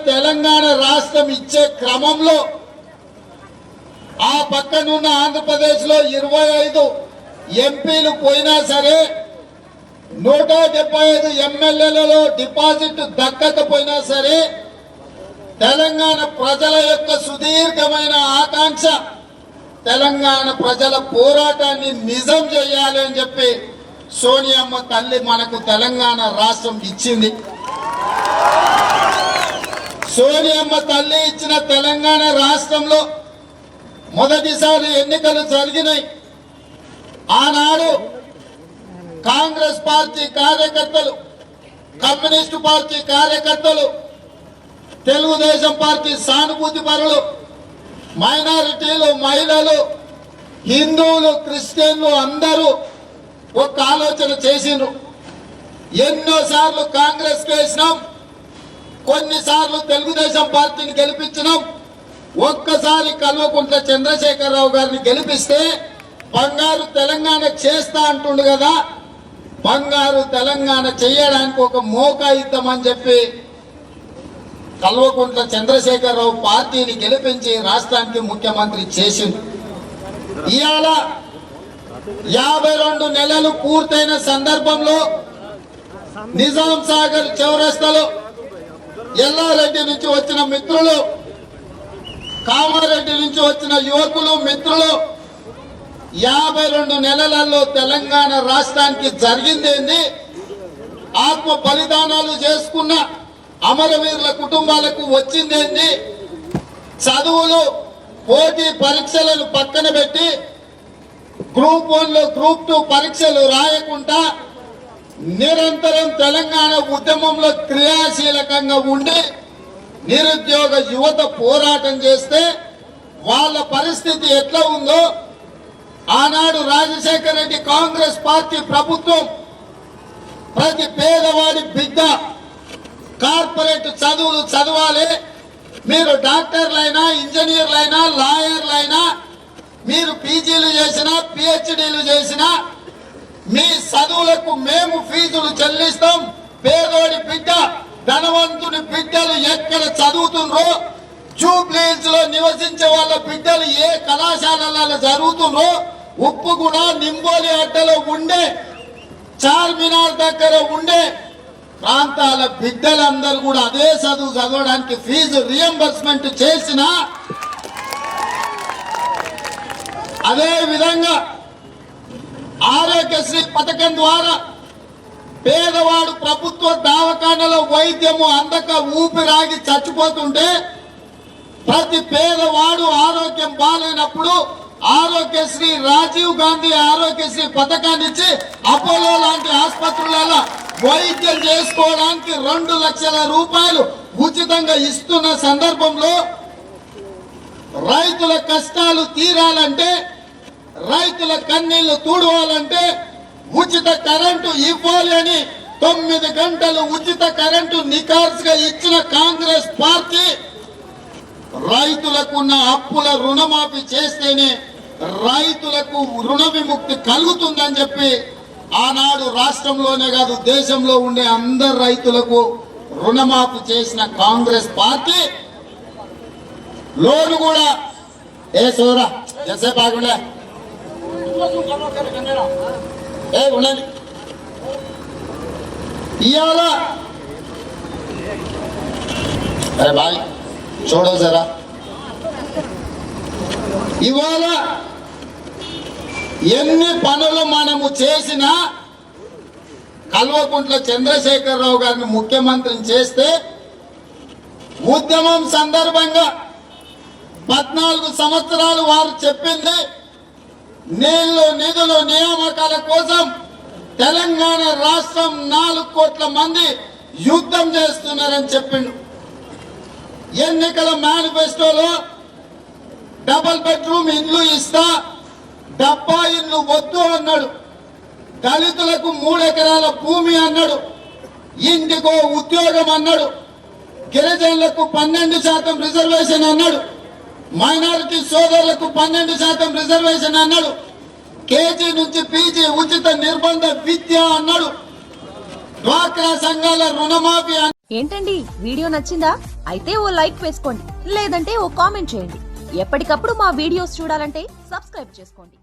తెలంగాణ రాష్ట్రం ఇచ్చే క్రమంలో ఆ పక్కనున్న ఆంధ్రప్రదేశ్ లో 25 ఎంపీలు పోయినా సరే 175 ఎమ్మెల్యేలలో డిపాజిట్ దక్కకపోయినా సరే తెలంగాణ ప్రజల యొక్క సుదీర్ఘమైన ఆకాంక్ష తెలంగాణ ప్రజల పోరాటాన్ని నిజం చేయాలి అని చెప్పి సోనియమ్మ తల్లి మనకు తెలంగాణ రాష్ట్రం ఇచ్చింది. సోనియమ్మ తల్లి ఇచ్చిన తెలంగాణ రాష్ట్రంలో మొదటిసారి ఎన్నికలు జరిగినాయి. ఆనాడు కాంగ్రెస్ పార్టీ కార్యకర్తలు, కమ్యూనిస్టు పార్టీ కార్యకర్తలు, తెలుగుదేశం పార్టీ సానుభూతి పరులు, మైనారిటీలు, మహిళలు, హిందువులు, క్రిస్టియన్లు అందరూ ఒక ఆలోచన చేసిండ్రు. ఎన్నోసార్లు కాంగ్రెస్ వేసినాం, కొన్నిసార్లు తెలుగుదేశం పార్టీని గెలిపించినాం. ఒక్కసారి కల్వకుంట్ల చంద్రశేఖరరావు గారిని గెలిపిస్తే బంగారు తెలంగాణ చేస్తా అంటుండు కదా, బంగారు తెలంగాణ చేయడానికి ఒక మోకాయిద్దామని చెప్పి కల్వకుంట్ల చంద్రశేఖరరావు పార్టీని గెలిపించి రాష్ట్రానికి ముఖ్యమంత్రి చేసింది. ఇవాళ 52 నెలలు పూర్తయిన సందర్భంలో నిజాం సాగర్ చౌరస్తాలో ఎల్లారెడ్డి నుంచి వచ్చిన మిత్రులు, కామారెడ్డి నుంచి వచ్చిన యువకులు, మిత్రులు 52 నెలలలో తెలంగాణ రాష్ట్రానికి జరిగిందేంది, ఆత్మ బలిదానాలు చేసుకున్న అమరవీరుల కుటుంబాలకు వచ్చిందేంది, చదువులు పోటీ పరీక్షలను పక్కన పెట్టి గ్రూప్ 1 లో గ్రూప్ 2 పరీక్షలు రాయకుండా నిరంతరం తెలంగాణ ఉద్యమంలో క్రియాశీలకంగా ఉండి నిరుద్యోగ యువత పోరాటం చేస్తే వాళ్ళ పరిస్థితి ఎట్లా ఉందో ఆనాడు రాజశేఖర రెడ్డి కాంగ్రెస్ పార్టీ ప్రభుత్వం ప్రతి పేదవాడి బిడ్డ కార్పొరేట్ చదువులు చదవాలి, మీరు డాక్టర్లైనా, ఇంజనీర్లైనా, లాయర్లైనా, మీరు పీజీలు చేసినా, పిహెచ్డీలు చేసినా మీ చదువులకు మేము ఫీజులు చెల్లిస్తాం. పేదోడి బిడ్డ, ధనవంతుని బిడ్డలు ఎక్కడ చదువుతుండ్రో, జూబ్లీహిల్స్ లో నివసించే వాళ్ళ బిడ్డలు ఏ కళాశాలలో జరుగుతుండ్రో, ఉప్పుగూడ, నింబోలి అడ్డలో ఉండే, చార్మినార్ దగ్గర ఉండే ప్రాంతాల బిడ్డలందరూ కూడా అదే చదువు చదవడానికి ఫీజు రియంబర్స్మెంట్ చేసిన, అదే విధంగా ఆరోగ్యశ్రీ పథకం ద్వారా పేదవాడు ప్రభుత్వ దవాఖానలో వైద్యము అందక ఊపిరాగి చచ్చిపోతుంటే ప్రతి పేదవాడు ఆరోగ్యం బాగాలేనప్పుడు ఆరోగ్యశ్రీ, రాజీవ్ గాంధీ ఆరోగ్యశ్రీ పథకాన్ని ఇచ్చి అపోలో లాంటి ఆసుపత్రులలో వైద్యం చేసుకోవడానికి 2 లక్షల రూపాయలు ఉచితంగా ఇస్తున్న సందర్భంలో రైతుల కష్టాలు తీరాలంటే, రైతుల కన్నీళ్లు తూడవాలంటే ఉచిత కరెంటు ఇవ్వాలి అని 9 గంటలు ఉచిత కరెంటు నికార్స్గా ఇచ్చిన కాంగ్రెస్ పార్టీ రైతులకున్న అప్పుల రుణమాఫీ చేస్తేనే రైతులకు రుణ విముక్తి కలుగుతుందని చెప్పి ఆనాడు రాష్ట్రంలోనే కాదు దేశంలో ఉండే అందరు రైతులకు రుణమాఫీ చేసిన కాంగ్రెస్ పార్టీ లోను కూడా ఏ సోరా ఎసే బాగుండే ఏ ఉండండి ఇవాళ అరే బాయ్ చూడవు జరా ఇవాళ ఎన్ని పనులు మనము చేసినా కల్వకుంట్ల చంద్రశేఖరరావు గారిని ముఖ్యమంత్రిని చేస్తే ఉద్యమం సందర్భంగా 14 సంవత్సరాలు వారు చెప్పింది నీళ్లు, నిధులు, నియామకాల కోసం తెలంగాణ రాష్ట్రం 4 కోట్ల మంది యుద్ధం చేస్తున్నారని చెప్పిండు. ఎన్నికల మేనిఫెస్టోలో డబుల్ బెడ్రూమ్ ఇండ్లు ఇస్తా, డబ్బా ఇండ్లు వద్దు అన్నాడు. దళితులకు 3 ఎకరాల భూమి అన్నాడు. ఇంటికో ఉద్యోగం అన్నాడు. గిరిజనులకు 12% రిజర్వేషన్ అన్నాడు. మైనారిటీ సోదరులకు 12% రిజర్వేషన్ అన్నాడు. కేజీ నుంచి పీజీ ఉచిత నిర్బంధ విద్య అన్నాడు. డ్వాక్రా సంఘాల రుణమాఫీ ఏంటండి వీడియో నచ్చిందా? అయితే ఓ లైక్ వేసుకోండి, లేదంటే ఓ కామెంట్ చేయండి. ఎప్పటికప్పుడు మా వీడియోస్ చూడాలంటే సబ్స్క్రైబ్ చేసుకోండి.